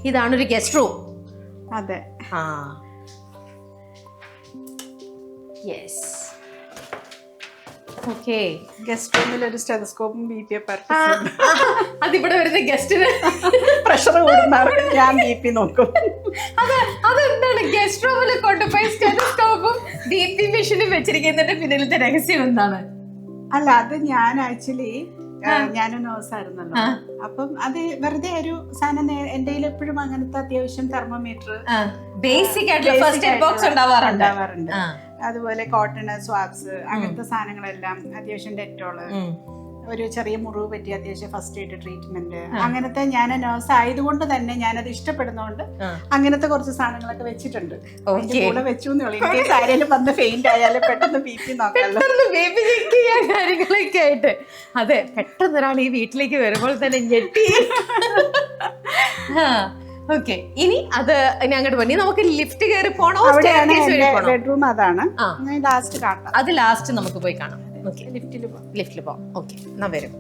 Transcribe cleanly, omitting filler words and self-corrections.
ഇതാണൊരു guest room. അതെ. Yes. Okay. Guest റൂമിൽ ഒരു സ്റ്റെതസ്കോപ്പും BPA അതിവിടെ വരുന്ന ഗസ്റ്റിന് പ്രഷർ കൂടുന്നവർക്ക് ഞാൻ BP നോക്കും. അതെന്താണ് ഗസ്റ്റ് റൂമിൽ കൊണ്ടുപോയി സ്റ്റെതസ്കോപ്പും BP മെഷീനും വെച്ചിരിക്കുന്നതിന്റെ പിന്നിലത്തെ രഹസ്യം എന്താണ്? അല്ല, അത് ഞാൻ ആക്ച്വലി ഞാനും നേഴ്സായിരുന്നല്ലോ. അപ്പം അത് വെറുതെ ഒരു സാധനം എൻ്റെ എപ്പോഴും അങ്ങനത്തെ അത്യാവശ്യം തെർമോമീറ്റർ, ബേസിക് ആയിട്ടുള്ള ഫസ്റ്റ് എയ്ഡ് ബോക്സ് ഉണ്ടാവാറുണ്ട്. അതുപോലെ കോട്ടൺ സ്വാബ്സ്, അങ്ങനത്തെ സാധനങ്ങളെല്ലാം, അത്യാവശ്യം ഡെറ്റോള്, ഒരു ചെറിയ മുറിവ് പറ്റി അത്യാവശ്യം ഫസ്റ്റ് എയ്ഡ് ട്രീറ്റ്മെന്റ്, അങ്ങനത്തെ ഞാൻ നേഴ്സ് ആയതുകൊണ്ട് തന്നെ ഞാനത് ഇഷ്ടപ്പെടുന്നതുകൊണ്ട് അങ്ങനത്തെ കുറച്ച് സാധനങ്ങളൊക്കെ വെച്ചിട്ടുണ്ട്. കൂടെ വെച്ചു എനിക്ക് ആരെങ്കിലും വന്ന് ഫെയിന്റ് ആയാലും പെട്ടെന്ന് BP നോക്കാമല്ലോ, BP ചെക്ക് ചെയ്യാൻ കാര്യങ്ങളൊക്കെ ആയിട്ട്. അതെ, പെട്ടെന്ന് ഒരാൾ ഈ വീട്ടിലേക്ക് വരുമ്പോൾ തന്നെ ഞെട്ടി. ഓക്കെ, ഇനി അങ്ങോട്ട് പോയി നമുക്ക് ലിഫ്റ്റ് കയറി പോണോ? ബെഡ്റൂം അതാണ്, ലാസ്റ്റ് കാണാം. അത് ലാസ്റ്റ് നമുക്ക് പോയി കാണാം. ലിഫ്റ്റിൽ പോവാം. ഓക്കെ, എന്നാ വരും.